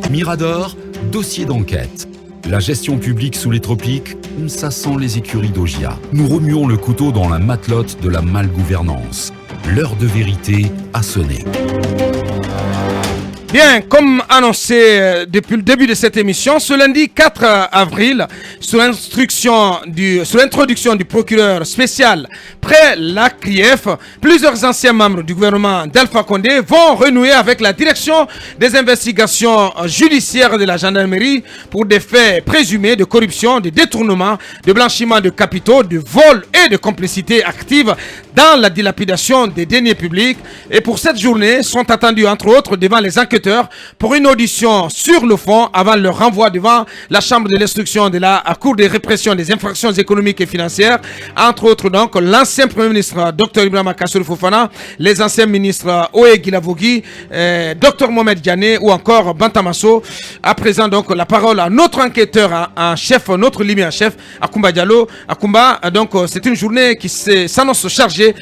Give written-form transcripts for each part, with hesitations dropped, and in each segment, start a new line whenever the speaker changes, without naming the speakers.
Mirador, dossier d'enquête. La gestion publique sous les tropiques, ça sent les écuries d'Augia. Nous remuons le couteau dans la matelote de la malgouvernance. L'heure de vérité a sonné.
Bien, comme annoncé depuis le début de cette émission, ce lundi 4 avril, sous l'introduction du procureur spécial près la CRIEF, plusieurs anciens membres du gouvernement d'Alpha Condé vont renouer avec la direction des investigations judiciaires de la gendarmerie pour des faits présumés de corruption, de détournement, de blanchiment de capitaux, de vol et de complicité active dans la dilapidation des deniers publics. Et pour cette journée, sont attendus entre autres devant les enquêteurs pour une audition sur le fond avant leur renvoi devant la chambre de l'instruction de la Cour de répression des infractions économiques et financières, entre autres donc l'ancien Premier ministre Dr Ibrahima Kassory Fofana, les anciens ministres Oye Guilavogui, Dr Mohamed Diané ou encore Bantamasso. À présent donc la parole à notre enquêteur en chef, notre limi en chef, Akoumba Diallo. Akoumba, donc c'est une journée qui s'annonce chargée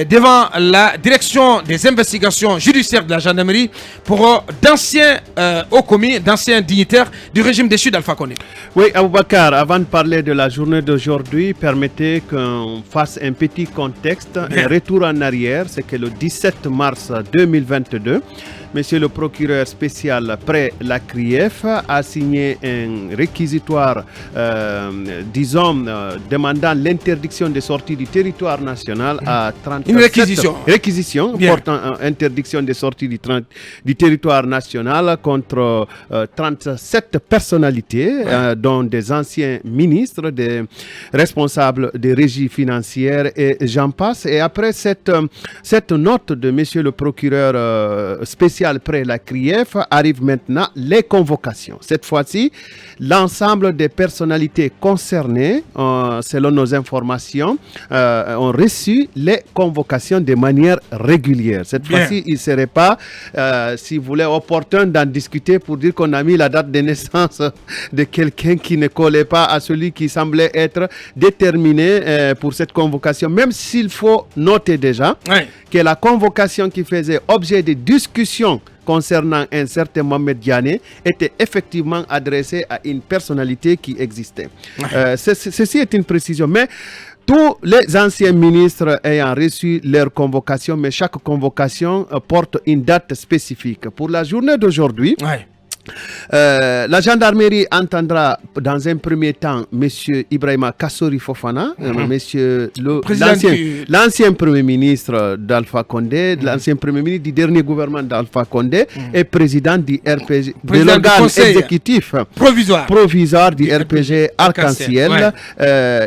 devant la direction des investigations judiciaires de la gendarmerie pour d'anciens hauts commis, d'anciens dignitaires du régime déchu d'Alpha Condé.
Oui, Aboubacar, avant de parler de la journée d'aujourd'hui, permettez qu'on fasse un petit contexte, un retour en arrière. C'est que le 17 mars 2022, Monsieur le procureur spécial près la CRIEF a signé un réquisitoire, demandant l'interdiction des sorties du territoire national à 37...
Une réquisition.
Réquisition portant interdiction des sorties du territoire national contre 37 personnalités, dont des anciens ministres, des responsables des régies financières et j'en passe. Et après cette note de Monsieur le procureur spécial près la CRIEF, arrivent maintenant les convocations. Cette fois-ci, l'ensemble des personnalités concernées, selon nos informations, ont reçu les convocations de manière régulière. Cette fois-ci, il ne serait pas, si vous voulez, opportun d'en discuter pour dire qu'on a mis la date de naissance de quelqu'un qui ne collait pas à celui qui semblait être déterminé pour cette convocation, même s'il faut noter déjà que la convocation qui faisait objet de discussion concernant un certain Mohamed Diané était effectivement adressée à une personnalité qui existait. Ceci est une précision, mais tous les anciens ministres ayant reçu leur convocation, mais chaque convocation porte une date spécifique. Pour la journée d'aujourd'hui, la gendarmerie entendra dans un premier temps M. Ibrahima Kassory Fofana, l'ancien Premier ministre d'Alpha Condé, l'ancien Premier ministre du dernier gouvernement d'Alpha Condé et président du RPG, de l'organe exécutif provisoire du RPG Arc-en-Ciel.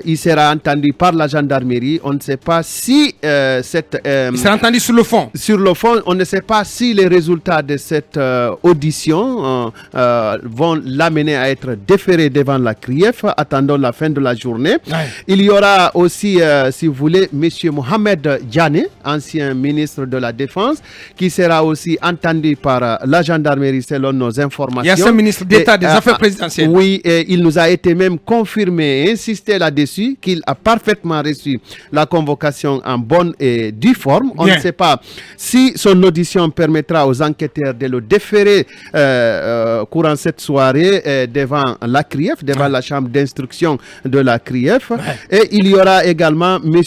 Il sera entendu par la gendarmerie. On ne sait pas si il
sera entendu sur le fond.
Sur le fond, on ne sait pas si les résultats de cette audition vont l'amener à être déféré devant la CRIEF. Attendons la fin de la journée. Il y aura aussi, si vous voulez, M. Mohamed Diané, ancien ministre de la Défense, qui sera aussi entendu par la gendarmerie selon nos informations.
Il y a ce ministre d'État des Affaires présidentielles.
Oui, et il nous a été même confirmé et insisté là-dessus qu'il a parfaitement reçu la convocation en bonne et due forme. On ne sait pas si son audition permettra aux enquêteurs de le déférer courant cette soirée devant la CRIEF, devant la chambre d'instruction de la CRIEF. Et il y aura également M.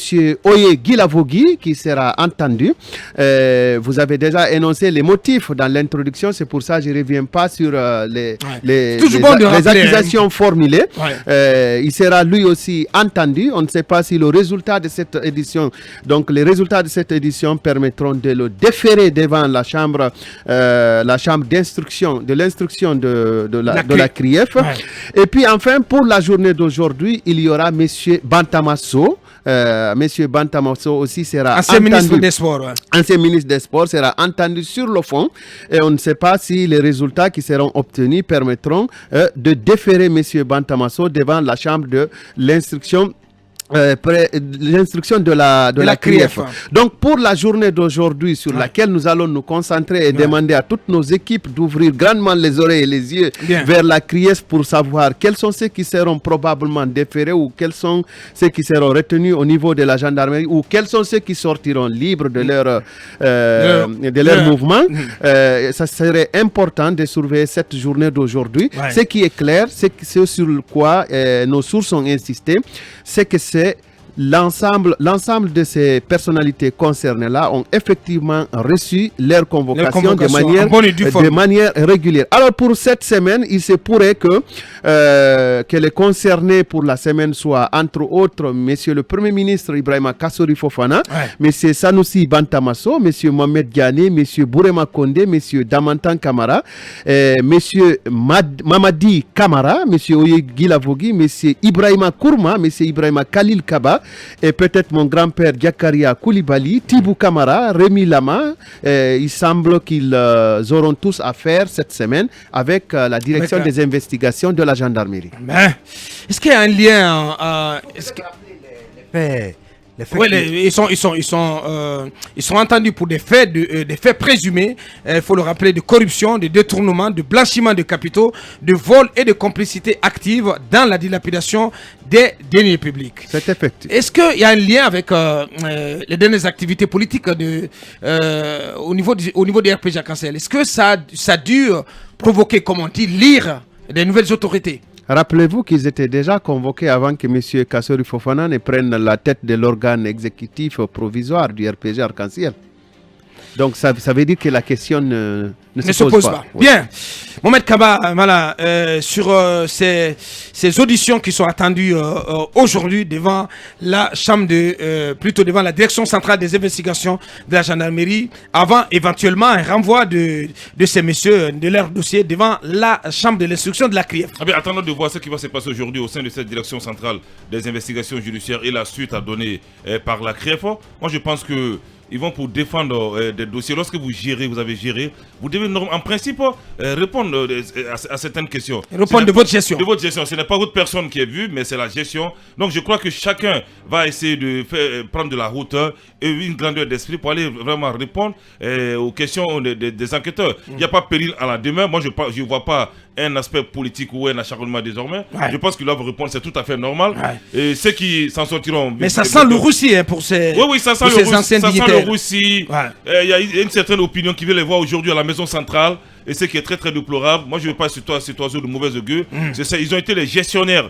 Oye Guilavogui qui sera entendu. Vous avez déjà énoncé les motifs dans l'introduction, c'est pour ça que je ne reviens pas sur les accusations formulées. Il sera lui aussi entendu. On ne sait pas si le résultat de cette édition, donc les résultats de cette édition permettront de le déférer devant la chambre d'instruction, de l'instruction de la CRIEF. Et puis enfin, pour la journée d'aujourd'hui, il y aura M. Bantamasso. Monsieur Bantamasso aussi sera
ancien ministre des Sports.
Ancien ministre des Sports sera entendu sur le fond et on ne sait pas si les résultats qui seront obtenus permettront de déférer Monsieur Bantamasso devant la chambre de l'instruction l'instruction de la CRIEF. Donc pour la journée d'aujourd'hui sur laquelle nous allons nous concentrer et demander à toutes nos équipes d'ouvrir grandement les oreilles et les yeux vers la CRIEF pour savoir quels sont ceux qui seront probablement déférés ou quels sont ceux qui seront retenus au niveau de la gendarmerie ou quels sont ceux qui sortiront libres de leur mouvement. Ça serait important de surveiller cette journée d'aujourd'hui. Ce qui est clair, c'est sur quoi nos sources ont insisté, c'est que l'ensemble de ces personnalités concernées-là ont effectivement reçu leur convocation de manière régulière. Alors pour cette semaine, il se pourrait que les concernés pour la semaine soient entre autres Monsieur le Premier ministre Ibrahima Kassori Fofana, Monsieur Sanoussi Bantamasso, Monsieur Mohamed Diané, Monsieur Bourema Kondé, Monsieur Damantan Kamara, Monsieur Mamadi Kamara, Monsieur Oye Gilavogui, Monsieur Ibrahima Kourma, Monsieur Ibrahima Khalil Kaba, et peut-être mon grand-père Diakaria Koulibaly, Tibou Kamara, Rémi Lama. Il semble qu'ils auront tous affaire cette semaine avec la direction des investigations de la gendarmerie.
Mais est-ce qu'il y a un lien ils sont entendus pour des faits présumés, il faut le rappeler, de corruption, de détournement, de blanchiment de capitaux, de vol et de complicité active dans la dilapidation des deniers publics.
C'est effectif.
Est-ce qu'il y a un lien avec les dernières activités politiques au niveau du RPG à Cancel? Est-ce que ça a dû provoquer, comme on dit, l'ire des nouvelles autorités?
Rappelez-vous qu'ils étaient déjà convoqués avant que M. Kassori Fofana ne prenne la tête de l'organe exécutif provisoire du RPG Arc-en-Ciel. Donc ça veut dire que la question ne se pose pas.
Oui. Bien. Mohamed Kaba, voilà, sur ces auditions qui sont attendues aujourd'hui devant la chambre plutôt devant la direction centrale des investigations de la gendarmerie, avant éventuellement un renvoi de ces messieurs, de leur dossier devant la chambre de l'instruction de la CRIEF.
Ah bien, attendons de voir ce qui va se passer aujourd'hui au sein de cette direction centrale des investigations judiciaires et la suite à donner par la CRIEF. Moi, je pense que ils vont pour défendre des dossiers. Lorsque vous avez géré, vous devez en principe répondre à certaines questions.
Répondre de votre gestion.
De votre gestion. Ce n'est pas votre personne qui est vue, mais c'est la gestion. Donc je crois que chacun va essayer de prendre de la hauteur et une grandeur d'esprit pour aller vraiment répondre aux questions des enquêteurs. Il n'y a pas péril à la demeure. Moi, je ne vois pas un aspect politique ou un acharnement désormais. Je pense qu'ils doivent répondre, c'est tout à fait normal. Et ceux qui s'en sortiront...
Mais ça sent le roussi pour ces anciens dignitaires.
Russie, il y a une certaine opinion qui veut les voir aujourd'hui à la maison centrale, et ce qui est très très déplorable. Moi je ne veux pas cet oiseau de mauvaise augure. Ils ont été les gestionnaires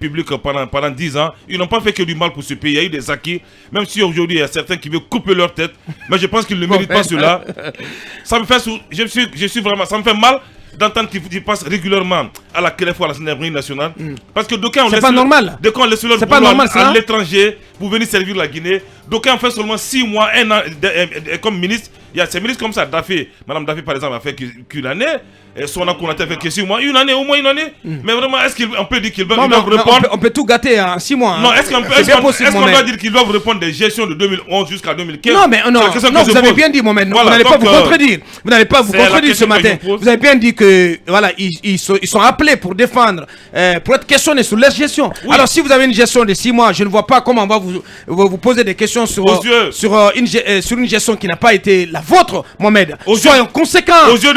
publics pendant 10 ans. Ils n'ont pas fait que du mal pour ce pays. Il y a eu des acquis, même si aujourd'hui il y a certains qui veulent couper leur tête, mais je pense qu'ils ne méritent pas cela. Ça me fait ça me fait mal d'entendre qu'ils passent régulièrement à la CREF ou à la gendarmerie nationale. Parce que d'aucuns on laisse leur boulot à l'étranger pour venir servir la Guinée. D'aucuns ont fait seulement 6 mois, 1 an comme ministre. Il y a ces ministres comme ça, Madame Daffé par exemple a fait qu'une année. Et Sona Konaté a fait que 6 mois, au moins une année. Mais vraiment, est-ce qu'on peut dire qu'ils doivent répondre?
On peut tout gâter en 6 mois.
Non, est-ce qu'on doit dire qu'ils doivent répondre des gestions de 2011 jusqu'à 2015?
Non, vous avez bien dit, Mohamed. Vous n'allez pas vous contredire. Vous n'allez pas vous contredire ce matin. Vous avez bien dit que voilà, ils sont appelés pour défendre, pour être questionnés sur leur gestion. Alors si vous avez une gestion de 6 mois, je ne vois pas comment on va vous poser des questions sur une gestion qui n'a pas été la vôtre, Mohamed. Soyons conséquents.
Aux yeux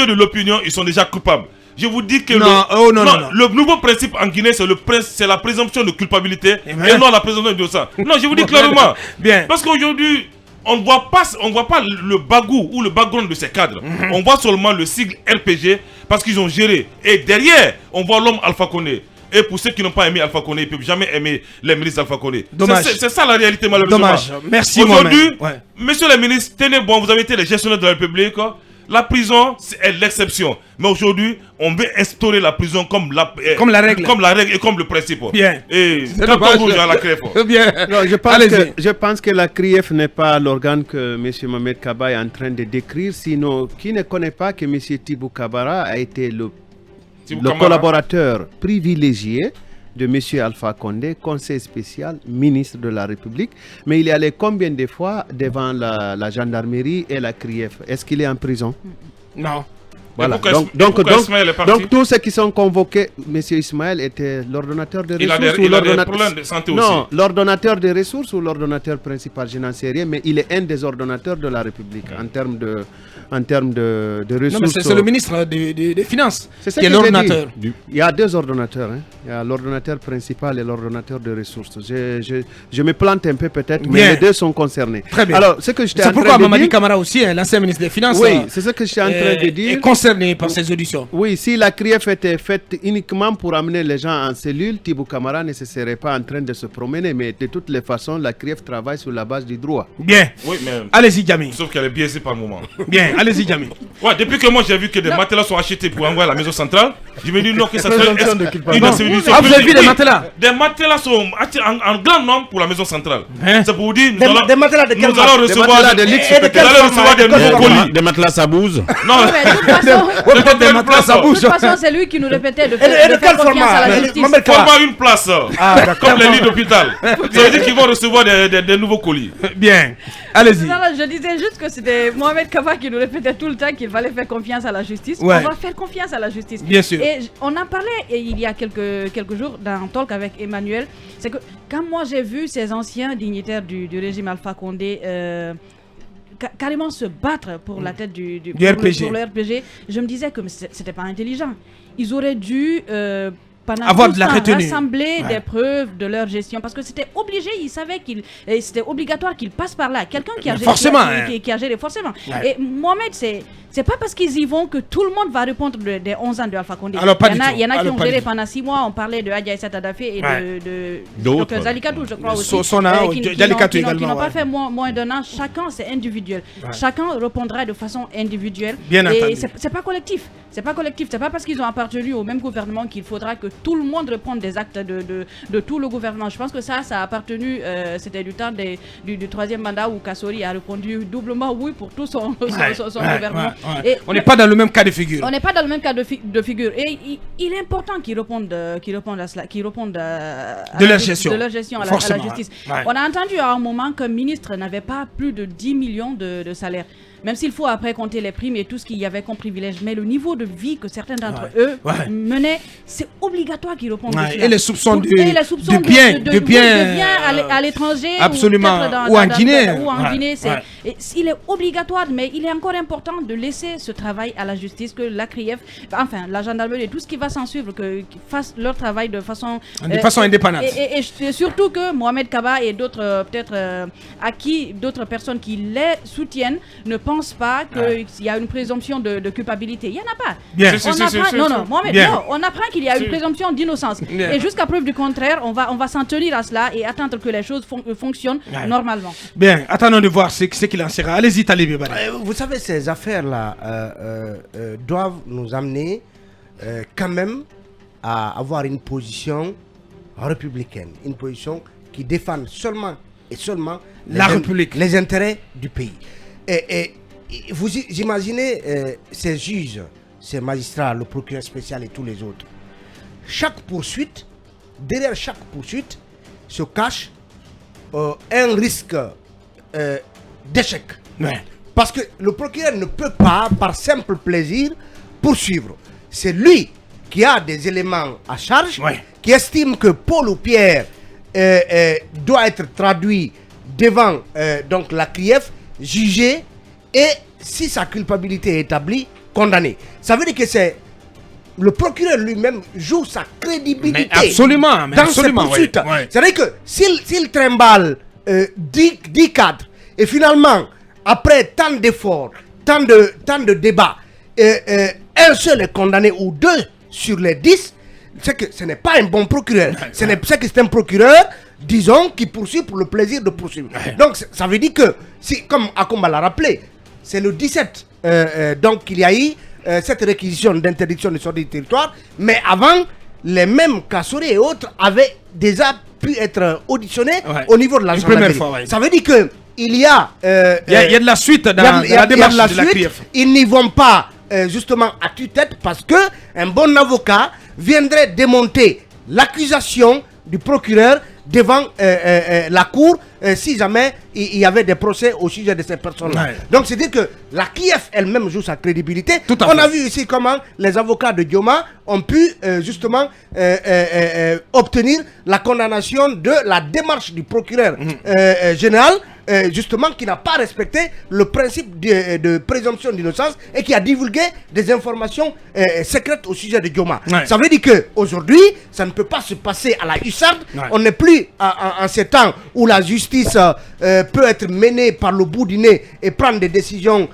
de l'opinion, ils sont déjà coupables. Je vous dis que le nouveau principe en Guinée, c'est la présomption de culpabilité et non la présomption d'innocence. Non, je vous dis clairement.
Bien.
Parce qu'aujourd'hui, on ne voit pas le bagou ou le background de ces cadres. On voit seulement le sigle RPG parce qu'ils ont géré. Et derrière, on voit l'homme Alpha Condé. Et pour ceux qui n'ont pas aimé Alpha Condé, ils ne peuvent jamais aimer les ministres Alpha Condé. C'est ça la réalité, malheureusement.
Dommage. Merci,
aujourd'hui, messieurs les ministres, tenez bon, vous avez été les gestionnaires de la République. La prison, c'est l'exception. Mais aujourd'hui, on veut instaurer la prison comme la règle et comme le principe.
Bien.
Et quand on à la CRIEF.
Bien.
Non, je pense que la CRIEF n'est pas l'organe que M. Mohamed Kaba est en train de décrire. Sinon, qui ne connaît pas que M. Tibou Kabara a été le collaborateur privilégié de M. Alpha Condé, conseiller spécial, ministre de la République. Mais il est allé combien de fois devant la gendarmerie et la CRIEF? Est-ce qu'il est en prison?
Non.
Voilà.
pourquoi Ismaël est parti?
Donc tous ceux qui sont convoqués, M. Ismaël était l'ordonnateur des ressources
il a des problèmes de santé aussi.
Non, l'ordonnateur des ressources ou l'ordonnateur principal, je n'en sais rien, mais il est un des ordonnateurs de la République en termes de ressources.
Non, mais c'est le ministre des Finances
C'est ça
qui est
que j'ai
l'ordonnateur.
dit. Il y a deux ordonnateurs. Hein. Il y a l'ordonnateur principal et l'ordonnateur de ressources. Je me plante un peu peut-être, mais
Bien.
les deux sont concernés.
Très bien.
Alors, ce que j'étais en
C'est
train
pourquoi
de
Mamadi
dire...
Camara aussi, l'ancien ministre des Finances,
Oui, c'est ce que j'étais en train de dire.
est concerné par ces auditions.
Oui, si la CRIEF était faite uniquement pour amener les gens en cellule, Tibou Camara ne serait pas en train de se promener. Mais de toutes les façons, la CRIEF travaille sur la base du droit.
Bien.
Oui, mais...
Allez-y, Djami.
Sauf qu'elle est biaisée par moment.
Bien, allez-y, Djami.
Ouais, depuis que moi j'ai vu que des matelas sont achetés pour envoyer à la maison centrale, je me dis non, que ça serait
présomption de culpabilité.
une assimilation.
Ah, vous avez vu des matelas?
Des matelas sont achetés en grand nombre pour la maison centrale.
Hein?
C'est pour vous dire,
Des matelas de quelle
nous allons
marque?
recevoir
matelas de luxe,
nous
peut-être.
allons recevoir des nouveaux colis.
Des matelas ça bouse.
Non,
Mais de toute façon,
Ouais, peut-être des matelas, ça
de
bouge.
toute façon, c'est lui qui nous répétait de
Et
faire,
de
de faire
quel
confiance
format?
à la justice.
Mamadou Kara.
format une place, comme les lits d'hôpital. Ça veut dire qu'ils vont recevoir des nouveaux colis.
Bien. Allez-y.
Non, non, je disais juste que c'était Mohamed Kava qui nous répétait tout le temps qu'il fallait faire confiance à la justice.
Ouais.
On va faire confiance à la justice.
Bien sûr.
Et on en parlait il y a quelques jours dans un talk avec Emmanuel. C'est que quand moi j'ai vu ces anciens dignitaires du régime Alpha Condé carrément se battre pour la tête du
RPG.
pour le RPG, je me disais que c'était pas intelligent. Ils auraient dû pendant
Avoir
tout
de la
ce temps,
retenue.
rassembler
Ouais.
des preuves de leur gestion parce que c'était obligé, ils savaient c'était obligatoire qu'ils passent par là. Quelqu'un qui a géré,
Forcément,
qui a géré forcément.
Ouais.
Et Mohamed, c'est pas parce qu'ils y vont que tout le monde va répondre des 11 ans de Alpha Condé.
Alors, pas du tout.
Il y en a qui
Alors,
ont
pas du
géré
tout.
pendant 6 mois. On parlait de Adja Issa Tadafé et
Ouais.
de
D'autres.
Dr Zalikatou, je crois aussi.
Sona,
qui
Zalikatou
n'ont
également,
pas
ouais.
fait moins d'un an. Chacun, c'est individuel.
Ouais.
Chacun répondra de façon individuelle.
Bien
et
entendu.
c'est pas collectif. C'est pas collectif. C'est pas parce qu'ils ont appartenu au même gouvernement qu'il faudra que tout le monde réponde des actes de tout le gouvernement. Je pense que ça a appartenu, c'était du temps du troisième mandat où Kassori a répondu doublement oui pour tout son gouvernement.
Ouais.
Et
On n'est pas dans le même cas de figure.
on n'est pas dans le même cas de figure. Et il est important qu'ils répondent à cela, qu'ils répondent
De leur gestion.
à la
Forcément,
justice.
ouais.
On a entendu à un moment qu'un ministre n'avait pas plus de 10 millions de salaire. Même s'il faut après compter les primes et tout ce qu'il y avait comme privilège. Mais le niveau de vie que certains d'entre eux menaient, c'est obligatoire qu'ils répondent
Ouais,
de cela.
et les soupçons de
biens
biens
à l'étranger
absolument.
ou
Ou en Guinée.
ou en
Ouais,
Guinée,
ouais.
et il est obligatoire, mais il est encore important de laisser ce travail à la justice, que la CRIEF, enfin la gendarmerie et tout ce qui va s'en suivre, qu'ils fassent leur travail de façon
indépendante.
Et surtout que Mohamed Kaba et d'autres peut-être à qui d'autres personnes qui les soutiennent ne pensent pas qu'il y a une présomption de culpabilité. Il n'y en a pas.
Bien.
Mohamed,
Bien.
non, on apprend qu'il y a une présomption d'innocence.
Bien.
Et jusqu'à preuve du contraire, on va s'en tenir à cela et attendre que les choses fonctionnent normalement.
Bien, attendons de voir ce qu'il en sera. Allez-y, Talib Bari.
Vous savez, ces affaires-là doivent nous amener quand même à avoir une position républicaine, une position qui défend seulement et seulement
La République,
les intérêts du pays. Et vous imaginez ces juges, ces magistrats, le procureur spécial et tous les autres. Chaque poursuite, derrière chaque poursuite, se cache un risque d'échec.
Ouais.
Parce que le procureur ne peut pas, par simple plaisir, poursuivre. C'est lui qui a des éléments à charge, qui estime que Paul ou Pierre doit être traduit devant donc la CRIEF, jugé, et si sa culpabilité est établie, condamné. Ça veut dire que c'est le procureur lui-même joue sa crédibilité dans ses poursuites. C'est-à-dire que s'il trimballe 10 cadres, et finalement, après tant d'efforts, tant de débats, un seul est condamné ou 2 sur les 10, c'est que ce n'est pas un bon procureur. C'est que c'est un procureur, disons, qui poursuit pour le plaisir de poursuivre. Donc ça veut dire que, si, comme Akomba l'a rappelé, c'est le 17, donc il y a eu cette réquisition d'interdiction de sortie du territoire, mais avant, les mêmes Kassori et autres avaient déjà pu être auditionnés au niveau de la gendarmerie. Ça veut dire que il y a
de la suite dans la démarche de la CRIEF.
Ils n'y vont pas justement à tue-tête parce que un bon avocat viendrait démonter l'accusation du procureur devant la cour si jamais il y avait des procès au sujet de ces personnes-là.
Ouais.
Donc c'est dire que la CRIEF elle-même joue sa crédibilité.
Tout à
On
fait.
a vu ici comment les avocats de Dioma ont pu justement obtenir la condamnation de la démarche du procureur général, justement qui n'a pas respecté le principe de présomption d'innocence et qui a divulgué des informations secrètes au sujet de Dioma.
Ouais.
Ça veut dire qu'aujourd'hui, ça ne peut pas se passer à la hussarde.
Ouais.
On n'est plus en ces temps où la justice peut être menée par le bout du nez et prendre des décisions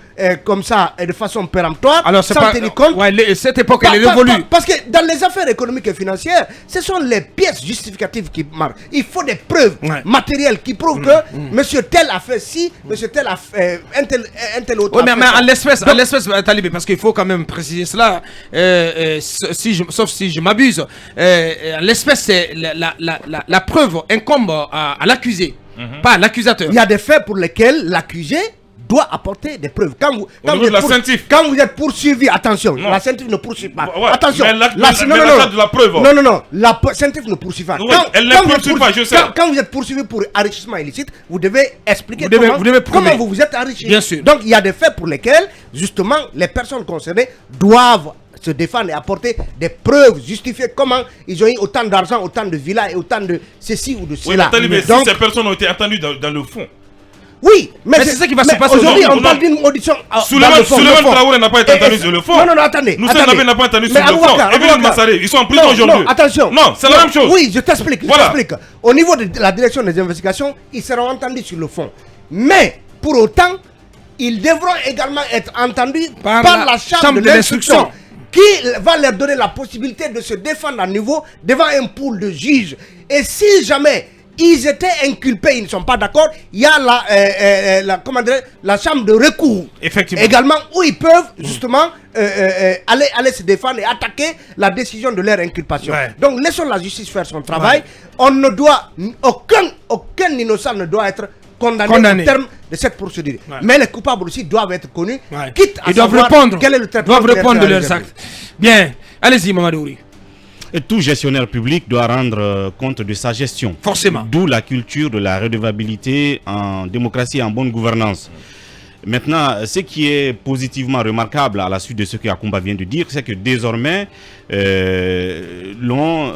comme ça et de façon péremptoire,
Alors, c'est
sans
pas.
tenir compte.
Ouais, cette époque, elle est révolue.
Parce que dans les affaires économiques et financières, ce sont les pièces justificatives qui marquent. Il faut des preuves matérielles qui prouvent que monsieur tel a fait ci, monsieur tel a fait un tel autre.
Oui, mais en l'espèce, Talibé, parce qu'il faut quand même préciser cela, sauf si je m'abuse, en l'espèce, c'est la preuve incombe à l'accusé, pas à l'accusateur.
Il y a des faits pour lesquels l'accusé doit apporter des preuves. Quand vous êtes poursuivi, attention,
Non.
la CENTIF ne poursuit pas.
Ouais,
Attention,
mais la de la preuve.
Non, la CENTIF ne poursuit pas.
Oui, elle ne poursuit pas, je sais.
Quand vous êtes poursuivi pour enrichissement illicite, vous devez expliquer
Vous devez prouver.
comment vous vous êtes enrichi.
Bien sûr.
Donc il y a des faits pour lesquels, justement, les personnes concernées doivent se défendre et apporter des preuves, justifier comment ils ont eu autant d'argent, autant de villas et autant de ceci ou de
Oui,
cela.
Nathalie, mais
Donc,
si ces personnes ont été entendues dans le fond.
oui,
Mais c'est ça qui va se passer
aujourd'hui.
aujourd'hui.
On parle d'une audition.
Suleiman Traoré n'a pas été entendu sur le fond.
Non, attendez.
Nous n'a pas entendu sur
Mais
le fond. Evelyne Massaré, ils sont en prison
Non,
aujourd'hui.
attention.
Non, c'est la même chose.
Oui, je t'explique.
Voilà.
Au niveau de la direction des investigations, ils seront entendus sur le fond. Mais, pour autant, ils devront également être entendus par la chambre de l'instruction, qui va leur donner la possibilité de se défendre à nouveau devant un pool de juges. Et si jamais ils étaient inculpés, ils ne sont pas d'accord, il y a la chambre de recours.
Effectivement.
Également, où ils peuvent justement aller se défendre et attaquer la décision de leur inculpation.
Ouais.
Donc laissons la justice faire son travail. On ne doit, aucun innocent ne doit être condamné au terme de cette procédure. Mais les coupables aussi doivent être connus, quitte à
Ils doivent
savoir
répondre.
quel est le traitement
Doivent répondre de
leur
leurs actes. Bien, allez-y, Mamadouri.
Et tout gestionnaire public doit rendre compte de sa gestion.
Forcément.
D'où la culture de la redevabilité en démocratie et en bonne gouvernance. Maintenant, ce qui est positivement remarquable à la suite de ce que Akumba vient de dire, c'est que désormais, l'on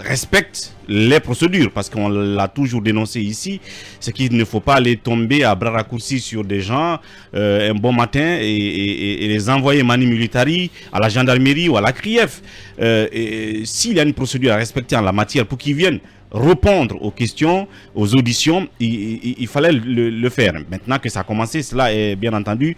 respecte les procédures, parce qu'on l'a toujours dénoncé ici, c'est qu'il ne faut pas aller tomber à bras raccourcis sur des gens un bon matin et les envoyer mani militari à la gendarmerie ou à la CRIEF. S'il y a une procédure à respecter en la matière pour qu'ils viennent répondre aux questions, aux auditions, il fallait le faire. Maintenant que ça a commencé, cela est bien entendu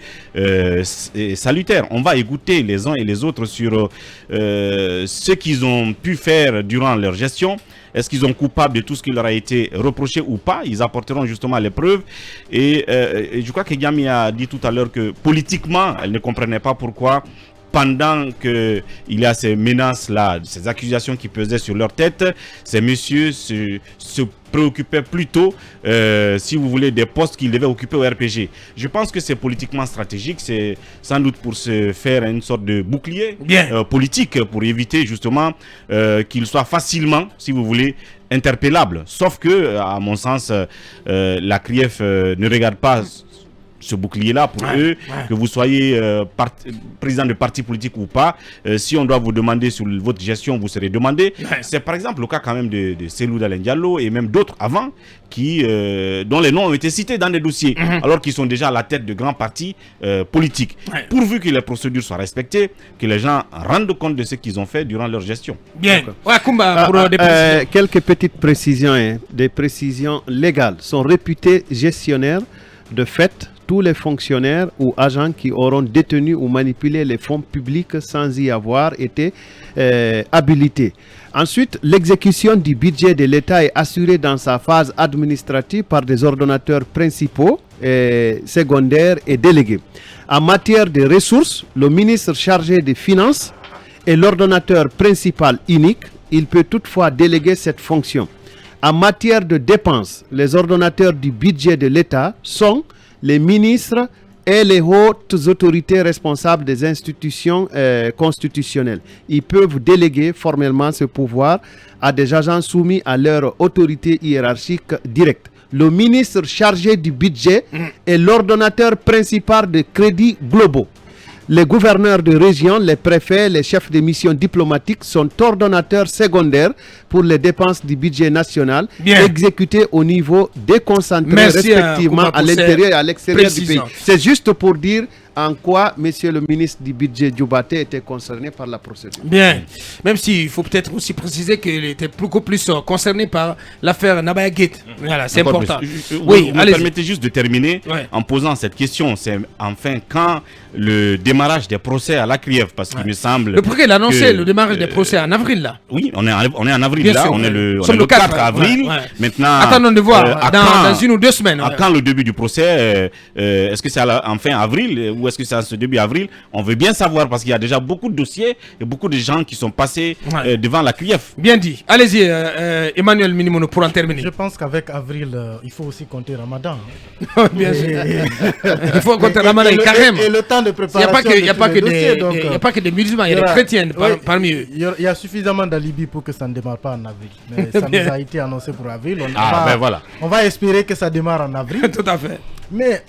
salutaire. On va écouter les uns et les autres sur ce qu'ils ont pu faire durant leur gestion. Est-ce qu'ils sont coupables de tout ce qui leur a été reproché ou pas? Ils apporteront justement les preuves. Et je crois que Yami a dit tout à l'heure que politiquement, elle ne comprenait pas pourquoi, pendant qu'il y a ces menaces-là, ces accusations qui pesaient sur leur tête, ces messieurs se préoccupaient plutôt, si vous voulez, des postes qu'ils devaient occuper au RPG. Je pense que c'est politiquement stratégique, c'est sans doute pour se faire une sorte de bouclier politique, pour éviter justement qu'ils soient facilement, si vous voulez, interpellables. Sauf que, à mon sens, la CRIEF ne regarde pas ce bouclier-là pour eux, que vous soyez président de parti politique ou pas. Si on doit vous demander sur votre gestion, vous serez demandé. C'est par exemple le cas quand même de Selou Dalen Diallo et même d'autres avant dont les noms ont été cités dans des dossiers, alors qu'ils sont déjà à la tête de grands partis politiques. Pourvu que les procédures soient respectées, que les gens rendent compte de ce qu'ils ont fait durant leur gestion.
Bien. Kumba, pour des précisions.
Quelques petites précisions, des précisions légales. Sont réputés gestionnaires de fait tous les fonctionnaires ou agents qui auront détenu ou manipulé les fonds publics sans y avoir été habilités. Ensuite, l'exécution du budget de l'État est assurée dans sa phase administrative par des ordonnateurs principaux, secondaires et délégués. En matière de ressources, le ministre chargé des Finances est l'ordonnateur principal unique. Il peut toutefois déléguer cette fonction. En matière de dépenses, les ordonnateurs du budget de l'État sont les ministres et les hautes autorités responsables des institutions constitutionnelles. Ils peuvent déléguer formellement ce pouvoir à des agents soumis à leur autorité hiérarchique directe. le ministre chargé du budget est l'ordonnateur principal de crédits globaux. Les gouverneurs de région, les préfets, les chefs de mission diplomatiques sont ordonnateurs secondaires pour les dépenses du budget national exécutées au niveau déconcentré respectivement à l'intérieur et à l'extérieur du pays. C'est juste pour dire en quoi monsieur le ministre du budget Diobaté était concerné par la procédure.
Bien, même s'il faut peut-être aussi préciser qu'il était beaucoup plus concerné par l'affaire Nabaya Gate. Voilà, c'est important.
Oui, vous me permettez juste de terminer en posant cette question. C'est enfin quand le démarrage des procès à la CRIEF, parce qu'il me semble...
Le procureur a annoncé le démarrage des procès en avril, là.
Oui, on est en avril,
bien
là.
Sûr,
on est le 4 avril. Maintenant,
attendons de voir dans 1 ou 2 semaines.
À quand le début du procès est-ce que c'est en fin avril ou est-ce que c'est à ce début avril? On veut bien savoir parce qu'il y a déjà beaucoup de dossiers et beaucoup de gens qui sont passés devant la CRIEF.
Bien dit. Allez-y, Emmanuel Minimono, pour en terminer.
Je pense qu'avec avril, il faut aussi compter Ramadan.
Bien sûr. Il faut compter Ramadan et carême.
Et le temps de préparation.
Il n'y a pas que des musulmans, il y a des chrétiens parmi eux.
Il y a suffisamment d'alibis pour que ça ne démarre pas en avril. Mais ça nous a été annoncé pour avril. On va espérer que ça démarre en avril.
Tout à fait.
Mais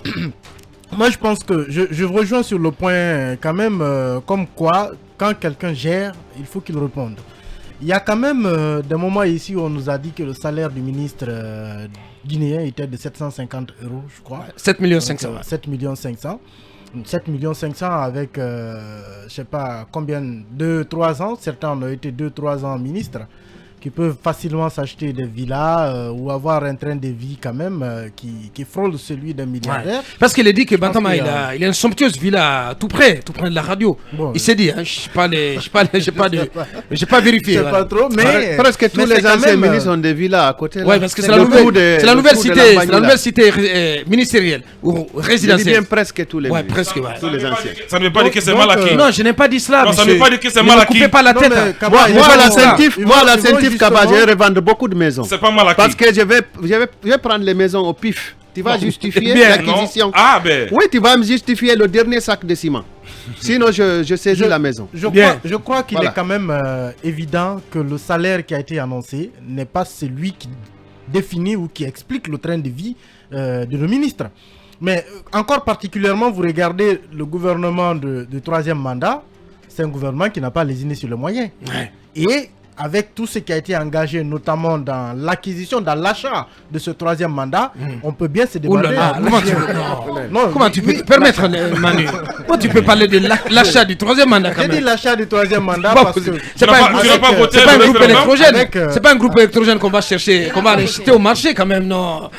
moi, je pense que je rejoins sur le point quand même comme quoi, quand quelqu'un gère, il faut qu'il réponde. Il y a quand même des moments ici où on nous a dit que le salaire du ministre guinéen était de 750 €, je crois.
7 500 000.
7 500 000. 7 500 000 avec, je sais pas combien, 2-3 ans. Certains ont été 2-3 ans ministres, qui peuvent facilement s'acheter des villas ou avoir un train de vie quand même qui frôle celui d'un milliardaire.
Parce qu'il a dit que Bantama il a une somptueuse villa tout près de la radio. Bon, il s'est dit, hein, j'ai pas vérifié.
Je sais pas trop, mais presque tous les anciens ministres ont des villas à côté.
Oui, parce que c'est la nouvelle cité ministérielle ou résidentielle. Je dis
bien presque tous les
ministres. Presque,
tous les anciens.
Ça ne veut pas dire que c'est mal acquis.
Non, je n'ai pas dit cela.
Non, ça ne veut pas dire que c'est mal acquis.
Ne coupez pas la tête.
Moi, la Kaba, je vais revendre beaucoup de maisons.
C'est pas mal acquis.
Parce que je vais prendre les maisons au pif. Tu vas justifier l'acquisition.
Ah ben.
Oui, tu vas me justifier le dernier sac de ciment. Sinon, je saisis la maison.
Je crois qu'il est quand même évident que le salaire qui a été annoncé n'est pas celui qui définit ou qui explique le train de vie de nos ministres. Mais encore particulièrement, vous regardez le gouvernement de troisième mandat, c'est un gouvernement qui n'a pas lésiné sur les moyens. Et avec tout ce qui a été engagé, notamment dans l'acquisition, dans l'achat de ce troisième mandat, on peut bien se demander...
Comment tu peux te permettre, Manu? Comment tu peux parler de l'achat du troisième mandat quand même?
J'ai dit l'achat du troisième mandat parce que...
C'est pas un groupe électrogène. C'est pas un groupe électrogène qu'on va chercher, qu'on va acheter au marché quand même, non.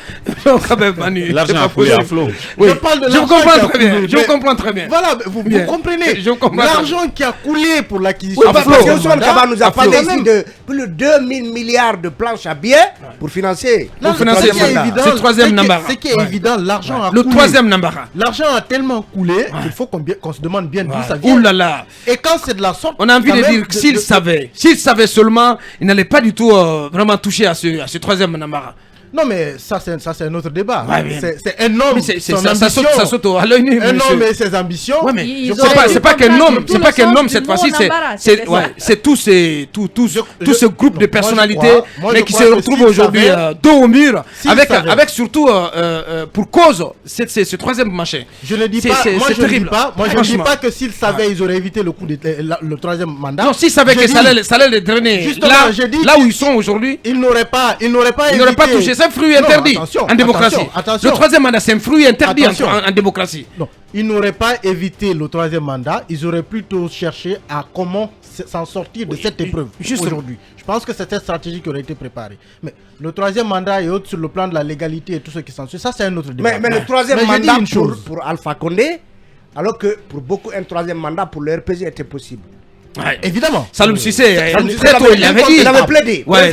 Quand même, Manu.
L'argent a coulé à flot.
Je comprends très bien.
Voilà, vous comprenez. L'argent qui a coulé pour l'acquisition...
Parce que Ousmane Kaba nous a parlé ici de plus de 2000 milliards de planches à billets pour financer
ce troisième Nambara.
Ce qui est évident, l'argent a coulé.
Le troisième Nambara.
L'argent a tellement coulé qu'il faut qu'on se demande bien d'où ça vient.
Ouh là là.
Et quand c'est de la sorte...
On a envie de dire que s'il savait seulement, il n'allait pas du tout vraiment toucher à ce troisième Nambara.
Non mais ça c'est un autre débat. C'est un homme,
ça saute à l'œil nu.
Un homme et ses ambitions.
Ouais, mais c'est pas qu'un homme cette fois-ci, c'est tout ce groupe de personnalités mais qui se retrouvent aujourd'hui dos au mur avec surtout pour cause ce troisième machin.
Je ne dis pas, moi je ne dis pas que s'ils savaient ils auraient évité le coup de le troisième mandat.
Non, s'ils savaient que ça allait les drainer là où ils sont aujourd'hui,
ils n'auraient pas
touché. C'est un fruit interdit en démocratie. Le troisième mandat, c'est un fruit interdit en démocratie.
Non, ils n'auraient pas évité le troisième mandat, ils auraient plutôt cherché à comment s'en sortir de cette épreuve aujourd'hui. Je pense que c'est cette stratégie qui aurait été préparée. Mais le troisième mandat est autre sur le plan de la légalité et tout ce qui s'ensuit. Ça, c'est un autre débat.
Mais le troisième mandat pour Alpha Condé, alors que pour beaucoup, un troisième mandat pour le RPG était possible.
Ouais, évidemment. Saloum Cissé, très tôt, il avait dit.
Il avait plaidé.
Ouais.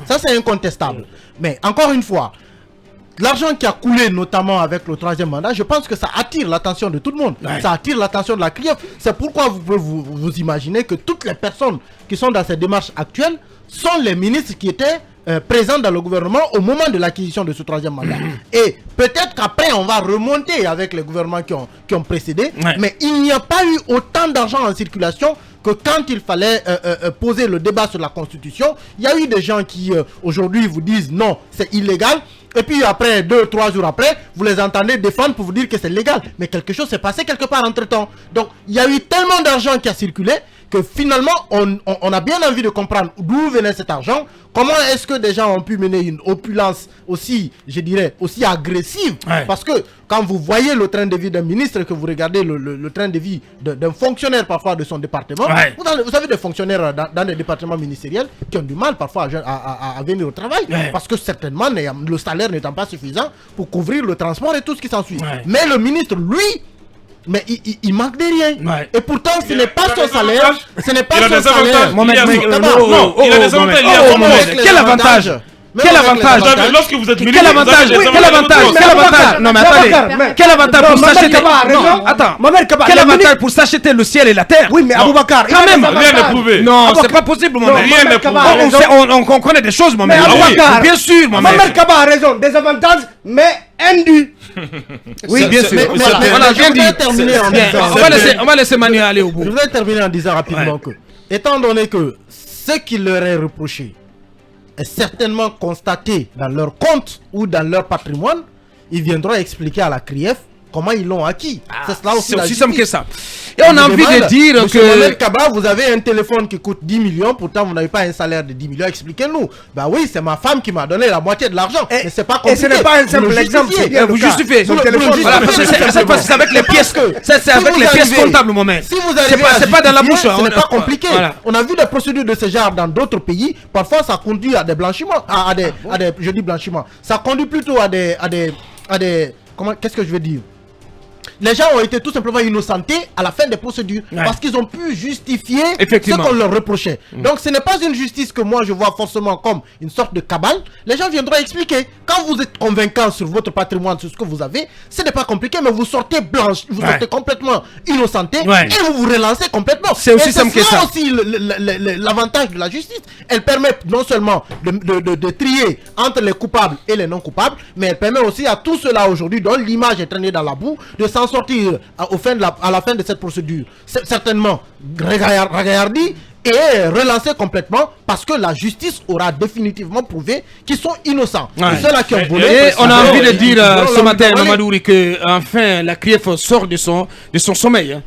Ça, c'est incontestable. Mais encore une fois, l'argent qui a coulé notamment avec le troisième mandat, je pense que ça attire l'attention de tout le monde. Ça attire l'attention de la CRIEF. C'est pourquoi vous pouvez vous imaginer que toutes les personnes qui sont dans cette démarche actuelle sont les ministres qui étaient présents dans le gouvernement au moment de l'acquisition de ce troisième mandat. Et peut-être qu'après on va remonter avec les gouvernements qui ont précédé, mais il n'y a pas eu autant d'argent en circulation que quand il fallait poser le débat sur la Constitution, il y a eu des gens qui aujourd'hui vous disent non, c'est illégal. Et puis après, 2-3 jours après, vous les entendez défendre pour vous dire que c'est légal. Mais quelque chose s'est passé quelque part entre temps. Donc il y a eu tellement d'argent qui a circulé que finalement on a bien envie de comprendre d'où venait cet argent. Comment est-ce que des gens ont pu mener une opulence aussi, je dirais, aussi agressive? Parce que quand vous voyez le train de vie d'un ministre, que vous regardez le train de vie d'un fonctionnaire parfois de son département, vous avez des fonctionnaires dans des départements ministériels qui ont du mal parfois à venir au travail, parce que certainement le salaire n'étant pas suffisant pour couvrir le transport et tout ce qui s'ensuit. Mais le ministre, lui, mais il manque de rien. Et pourtant, ce n'est pas son salaire. Ce n'est pas son salaire.
Il a des avantages.
Quel avantage? Quel avantage?
Lorsque vous êtes
Quel avantage? Quel avantage? Non mais attendez. Quel avantage pour s'acheter? Non, attends. Quel avantage pour s'acheter le ciel et la terre?
Oui, mais Aboubacar,
quand même.
Rien n'est prouvé.
Non, c'est pas possible, mon mec.
Rien n'est prouvé.
On connaît des choses, mon mec. Bien sûr, mon mec.
Mohamed Kaba a raison. Des avantages, mais indus.
Oui, bien sûr. On a bien dit. On va laisser Manu aller au bout.
Je voudrais terminer en disant rapidement que, étant donné que ce qui leur est reproché est certainement constaté dans leur compte ou dans leur patrimoine, ils viendront expliquer à la CRIEF comment ils l'ont acquis.
C'est aussi simple que ça. Et on a envie de dire
Monsieur Mohamed Kaba, vous avez un téléphone qui coûte 10 millions, pourtant vous n'avez pas un salaire de 10 millions. Expliquez-nous. Bah oui, c'est ma femme qui m'a donné la moitié de l'argent. Mais c'est pas compliqué.
Et ce n'est pas un simple exemple.
Vous justifiez. C'est avec les pièces. C'est avec les pièces comptables, mon mec.
Si vous arrivez
c'est pas dans la bouche.
Ce n'est pas compliqué. On a vu des procédures de ce genre dans d'autres pays. Parfois, ça conduit à des blanchiments. Je dis blanchiment. Ça conduit plutôt à des qu'est-ce que je veux dire? Les gens ont été tout simplement innocentés à la fin des procédures parce qu'ils ont pu justifier ce qu'on leur reprochait. Donc ce n'est pas une justice que moi je vois forcément comme une sorte de cabale. Les gens viendront expliquer. Quand vous êtes convaincant sur votre patrimoine, sur ce que vous avez, ce n'est pas compliqué, mais vous sortez blanche, vous sortez complètement innocenté et vous vous relancez complètement.
C'est aussi simple que ça.
C'est aussi l'avantage de la justice. Elle permet non seulement de trier entre les coupables et les non coupables, mais elle permet aussi à tous ceux-là aujourd'hui dont l'image est traînée dans la boue de s'en sortir à la fin de cette procédure. Certainement ragaillardi et relancé complètement parce que la justice aura définitivement prouvé qu'ils sont innocents. Ceux-là qui ont volé.
Et on a envie de dire ce matin, Mamadouri, que enfin la CRIEF sort de son sommeil.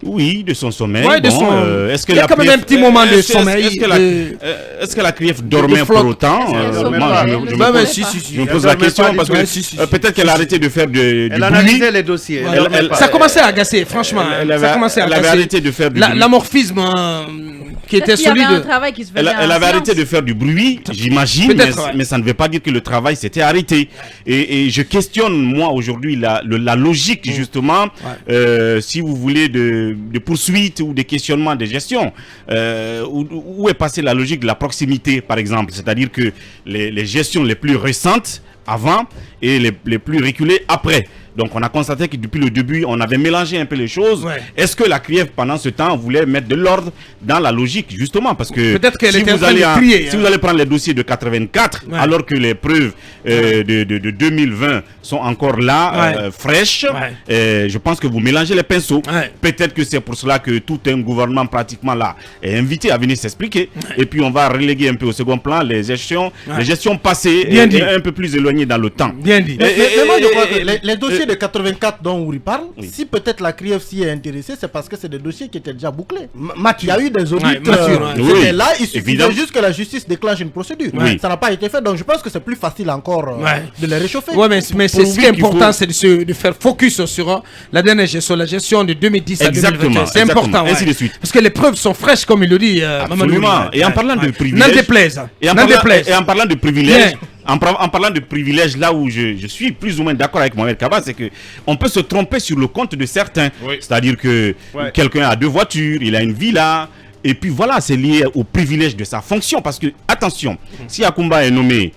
Oui, de son sommeil.
Ouais,
est-ce que
il y a quand même un petit moment de sommeil.
Est-ce que la CRIEF dormait pour autant? Moi, je me pose la question parce que peut-être qu'elle a arrêté de faire du
Elle analysait les dossiers.
Ça commençait à agacer, franchement.
Elle avait arrêté de faire du bruit.
L'amorphisme qui était solide.
Elle avait arrêté de faire du bruit, j'imagine, mais ça ne veut pas dire que le travail s'était arrêté. Et je questionne, moi, aujourd'hui, la logique, justement, si vous voulez, de poursuite ou de questionnement de gestion. Où est passée la logique de la proximité, par exemple? C'est-à-dire que les gestions les plus récentes avant et les plus reculées après. Donc on a constaté que depuis le début, on avait mélangé un peu les choses. Est-ce que la CRIEF, pendant ce temps, voulait mettre de l'ordre dans la logique, justement? Parce que si vous allez prendre les dossiers de 84, alors que les preuves de 2020 sont encore là, fraîches, je pense que vous mélangez les pinceaux. Peut-être que c'est pour cela que tout un gouvernement pratiquement là est invité à venir s'expliquer. Et puis on va reléguer un peu au second plan les gestions passées et un peu plus éloignées dans le temps.
Bien dit.
Mais moi, je crois que les dossiers de 84 dont Ouri parle, si peut-être la CRIEF s'y est intéressée, c'est parce que c'est des dossiers qui étaient déjà bouclés. Il y a eu des audits, c'était là, il suffisait juste que la justice déclenche une procédure. Ça n'a pas été fait, donc je pense que c'est plus facile encore de les réchauffer.
Oui, mais c'est ce qui est important, c'est de faire focus sur la dernière gestion, la gestion de 2010 à 2021. C'est important.
Ainsi de suite.
Parce que les preuves sont fraîches, comme il le dit.
Absolument. Et en parlant de privilèges.
N'en déplaise.
Et en parlant de privilèges. En parlant de privilèges, là où je suis plus ou moins d'accord avec Mohamed Kaba, c'est que on peut se tromper sur le compte de certains. C'est-à-dire que quelqu'un a 2 voitures, il a une villa, et puis voilà, c'est lié au privilège de sa fonction. Parce que, attention, si Akumba est nommé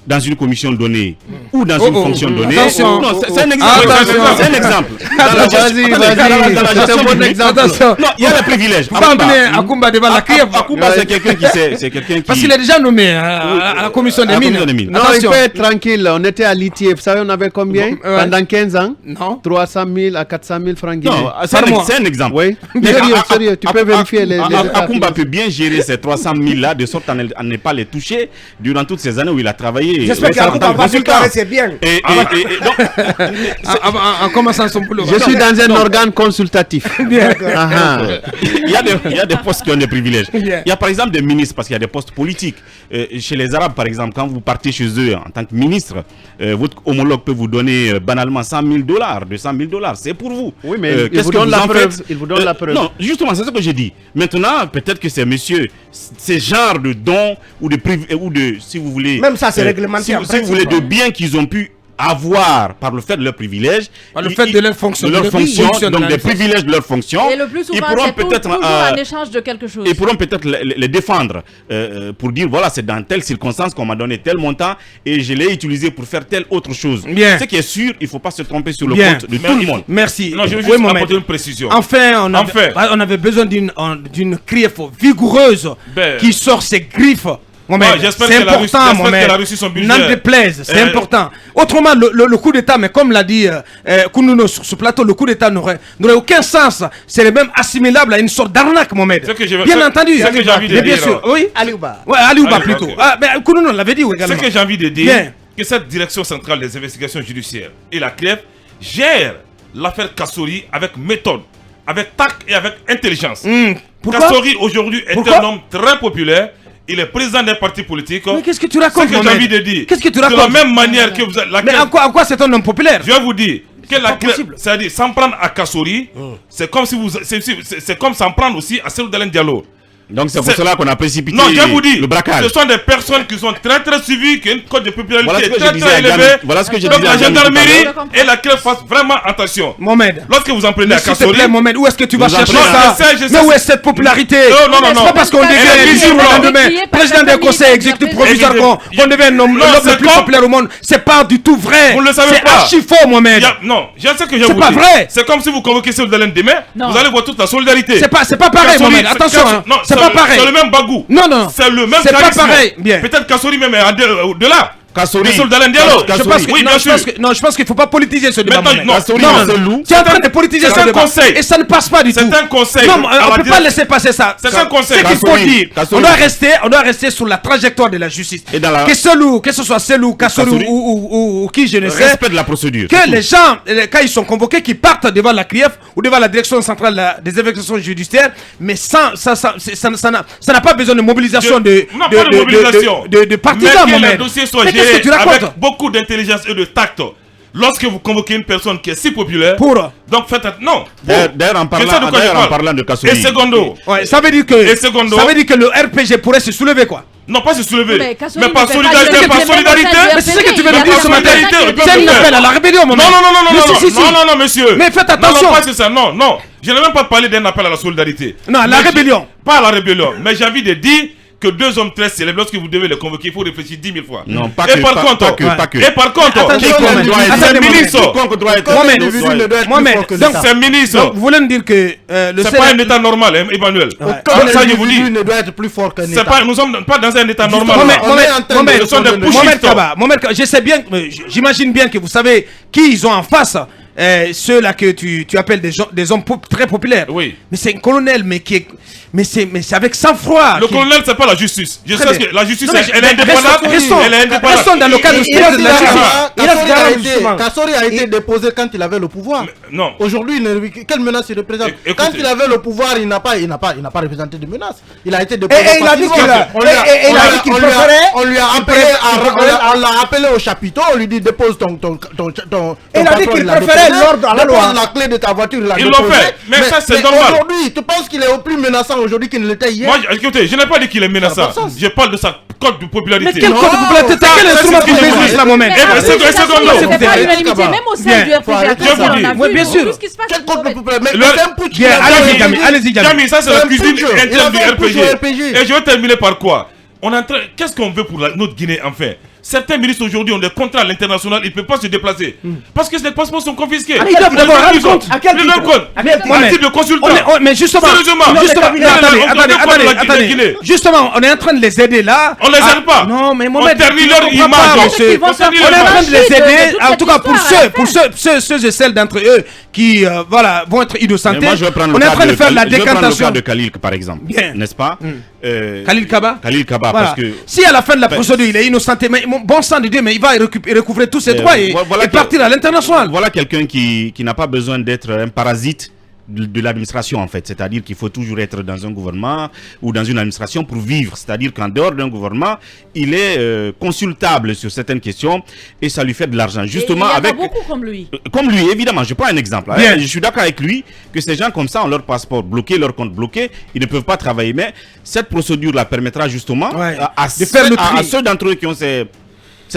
dans une commission donnée ou dans une fonction donnée.
Attention.
Non, c'est un exemple. C'est un exemple.
C'est un bon exemple.
Attention.
Non, il y a des privilèges.
Faut pas amener Akumba devant la CRIEF.
Akumba, c'est quelqu'un qui sait. C'est quelqu'un qui.
Parce qu'il est déjà nommé à la commission des mines.
Non, il peut être tranquille. On était à l'ITIE. Vous savez, on avait combien pendant 15 ans?
Non.
300 000 à 400 000 francs guinéens.
Non, c'est un exemple.
Oui.
Mais
Sérieux, tu peux vérifier les
Akumba peut bien gérer ces 300 000 là de sorte à ne pas les toucher durant toutes ces années où il a travaillé.
J'espère qu'Akumba va se caresser bien.
En commençant son boulot.
Je suis dans un organe consultatif.
Il y a des postes qui ont des privilèges. Il y a par exemple des ministres, parce qu'il y a des postes politiques. Chez les Arabes, par exemple, quand vous partez chez eux en tant que ministre, votre homologue peut vous donner banalement $100 000, $200 000. C'est pour vous.
Oui, mais il vous donne la preuve. Il vous donne la preuve.
Non, justement, c'est ce que j'ai dit. Maintenant, peut-être que ces messieurs, ces genres de dons ou de, si vous voulez...
Même ça, c'est réglementé.
Si vous voulez, de biens qu'ils ont pu avoir par le fait de leur privilège,
par le fait de leur fonction,
donc des privilèges de leur fonction,
et le plus souvent,
ils pourront peut-être
en échange de quelque chose.
Ils pourront peut-être les défendre pour dire voilà, c'est dans telle circonstance qu'on m'a donné tel montant et je l'ai utilisé pour faire telle autre chose.
Bien.
Ce qui est sûr, il ne faut pas se tromper sur le compte de tout le monde.
Merci.
Non, je veux juste apporter une précision.
Enfin, on avait besoin d'une CRIEF vigoureuse qui sort ses griffes. C'est important, n'en déplaise, c'est important. Autrement, le coup d'État, mais comme l'a dit Kounono sur ce plateau, le coup d'État n'aurait aucun sens. C'est même assimilable à une sorte d'arnaque, Mohamed. Bien entendu.
C'est ce que j'ai envie de dire.
Bien sûr, oui.
Aliouba.
Ouais, Aliouba plutôt. Kounono l'avait dit également.
Ce que j'ai envie de dire, que cette direction centrale des investigations judiciaires et la CRIEF gère l'affaire Kassori avec méthode, avec tact et avec intelligence. Kassori aujourd'hui est un homme très populaire. Il est président d'un parti politique.
Mais qu'est-ce que tu racontes,
ce que j'ai envie de dire.
Qu'est-ce que tu racontes?
De la même manière que vous avez...
Mais en quoi c'est un homme populaire?
Je vais vous dire que la CRIEF, c'est-à-dire s'en prendre à Kassori, c'est comme si vous... C'est comme s'en prendre aussi à Cellou Dalein Diallo.
Donc c'est pour cela qu'on a précipité
le
braquage.
Ce sont des personnes qui sont très très suivies, qui ont une cote de popularité très élevée.
Voilà ce que je
Donc
disais.
la gendarmerie et la CRIEF fassent vraiment attention.
Mohamed,
lorsque vous en prenez à
s'il te
Kassori...
plaît, Mohamed, où est-ce que tu vas chercher
ça?
Mais où est cette popularité?
Non.
C'est pas parce qu'on devient du jour au lendemain président d'un conseil exécutif provisoire qu'on devient l'homme le plus populaire au monde. C'est pas du tout vrai.
Vous ne le savez pas.
C'est archi faux, Mohamed.
Non, je sais que je vous dis.
C'est pas vrai.
C'est comme si vous convoquez Cellou Dalein demain, vous allez voir toute la solidarité.
C'est pas pareil, Mohamed. Attention, c'est pas pareil.
C'est le même bagou.
Non.
C'est le même
c'est pas pareil. Bien.
Peut-être Kassori même est au-delà.
Kassori.
Cellou Dalein Diallo.
Je pense qu'il ne faut pas politiser ce débat.
Non,
tu es en train de politiser ce débat. Et ça ne passe pas du tout.
C'est un conseil.
Non, on ne peut pas laisser passer ça.
C'est un conseil.
Ce qu'il faut dire, on doit rester sur la trajectoire de la justice. Que ce soit Cellou, Kassori ou qui, je ne sais.
Respect de la procédure.
Que les gens, quand ils sont convoqués, qu'ils partent devant la CRIEF ou devant la direction centrale des investigations judiciaires, mais ça n'a pas besoin de mobilisation de partisans,
mais que le dossier soit géré avec beaucoup d'intelligence et de tact. Lorsque vous convoquez une personne qui est si populaire, donc faites non.
D'ailleurs, en parlant de Kassori.
Et secondo.
Ça veut dire que le RPG pourrait se soulever, quoi.
Non, pas se soulever. Mais
par solidarité.
Mais c'est ce que tu veux me dire ce matin. C'est un appel à la rébellion, mon
non, monsieur.
Mais faites attention.
Non, pas c'est ça, non. Je n'ai même pas parlé d'un appel à la solidarité.
Non, à la rébellion.
Pas à la rébellion. Mais j'ai envie de dire que deux hommes très célèbres, lorsque vous devez les convoquer, il faut réfléchir 10 000 fois.
Non, pas que.
Et par contre,
c'est ministre. Mohamed, donc c'est ministre. Donc vous voulez me dire que
c'est pas un état normal, Emmanuel. Comme ça, je vous dis.
Ne doit être plus fort qu'un état.
Nous sommes pas dans un état normal.
Mohamed, je sais bien, j'imagine bien que vous savez qui ils ont en face. Ceux-là que tu appelles des hommes très populaires.
Oui.
Mais c'est un colonel, mais c'est avec sang-froid.
Le colonel, c'est pas la justice. Je sais que la justice, elle est indépendante.
Restons dans le cadre de la justice.
Kassori a été déposé quand il avait le pouvoir.
Non.
Aujourd'hui, quelle menace il représente? Quand il avait le pouvoir, il n'a pas représenté de menace. Il a été déposé.
Et il a dit qu'il préférait.
On lui a appelé au chapiteau. On lui dit dépose ton.
Il a dit qu'il préférait l'ordre à la loi.
La clé de ta voiture.
Ils l'ont fait. Mais ça, c'est normal.
Aujourd'hui, tu penses qu'il est au plus menaçant aujourd'hui qu'il ne l'était hier?
Moi, écoutez, je n'ai pas dit qu'il est menaçant. Je parle de sa cote de popularité.
Mais quel cote de popularité? T'as quel instrument pour mesurer cela, Mohamed?
C'est pas l'unanimité, même au sein du RPG.
Oui, bien sûr.
Quel cote de popularité?
Allez-y,
Jamy, ça c'est la cuisine interne du RPG. Et je vais terminer par quoi? Qu'est-ce qu'on veut pour notre Guinée, enfin? Certains ministres aujourd'hui ont des contrats à l'international, ils ne peuvent pas se déplacer. Parce que ces passeports sont confisqués.
Ils doivent d'abord rendre compte.
À quel
Le
titre?
même compte.
À quel titre?
À titre de consultant.
Mais justement,
Sérieusement.
attendez. Justement, on est en train de les aider là.
On les aide pas.
Non, mais
On
Mohamed,
ternit
tu
leur
comprends
image.
pas,
On
monsieur.
vont
ternit
On est en
leur
train de les aider,
toute
en
cette
tout cas pour
histoire
ceux et celles d'entre eux qui voilà, vont être innocentés.
Mais moi, je vais prendre
On
le
est en
cas
train de faire la
je vais prendre le
décantation.
cas de Khalil, par exemple.
Bien.
N'est-ce pas
Khalil Kaba.
Khalil Kaba,
Voilà.
parce que...
Si à la fin de la procédure il est innocenté, mais bon sang de Dieu, mais il va recouvrer tous ses droits et partir à l'international.
Voilà quelqu'un qui n'a pas besoin d'être un parasite de l'administration en fait, c'est-à-dire qu'il faut toujours être dans un gouvernement ou dans une administration pour vivre, c'est-à-dire qu'en dehors d'un gouvernement, il est consultable sur certaines questions et ça lui fait de l'argent. Justement,
il y en a
avec
beaucoup comme lui.
Comme lui, évidemment, je prends un exemple.
Bien.
Je suis d'accord avec lui que ces gens comme ça ont leur passeport bloqué, leur compte bloqué, ils ne peuvent pas travailler, mais cette procédure-là permettra justement
Ouais.
à
De faire le tri.
à ceux d'entre eux qui ont ces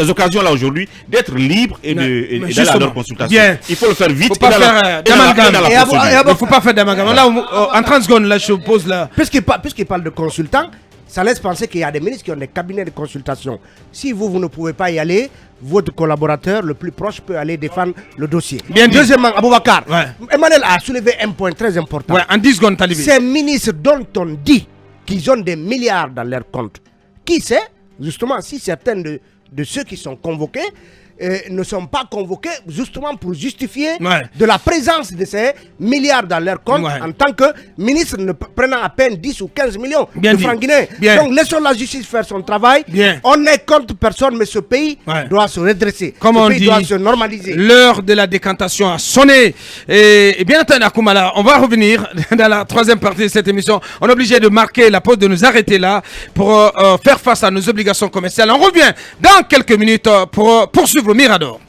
occasions-là aujourd'hui d'être libres et d'aller à
justement.
leur consultation.
Bien.
Il faut le faire vite.
Faut pas faire d'amalgame.
Et à-
Il ne faut pas faire d'amalgame. Là, en 30 secondes, là, je pose là.
Puisqu'il parle de consultants, ça laisse penser qu'il y a des ministres qui ont des cabinets de consultation. Si vous ne pouvez pas y aller, votre collaborateur le plus proche peut aller défendre le dossier.
Bien dit.
Deuxièmement, Aboubacar,
Ouais.
Emmanuel a soulevé un point très important.
Ouais, en 10 secondes, Talibé.
Ces ministres dont on dit qu'ils ont des milliards dans leur compte, qui sait, justement, si certains de ceux qui sont convoqués ne sont pas convoqués justement pour justifier
Ouais.
de la présence de ces milliards dans leur compte
Ouais.
en tant que ministre prenant à peine 10 ou 15 millions
Bien
de
dit.
francs guinéens.
Bien.
Donc laissons la justice faire son travail.
Bien.
On n'est contre personne, mais ce pays
Ouais.
doit se redresser.
Comme
ce
on
pays
dit,
doit se normaliser.
l'heure de la décantation a sonné. Et bien entendu, Akoumala, on va revenir dans la troisième partie de cette émission. On est obligé de marquer la pause, de nous arrêter là pour faire face à nos obligations commerciales. On revient dans quelques minutes pour poursuivre Mirador.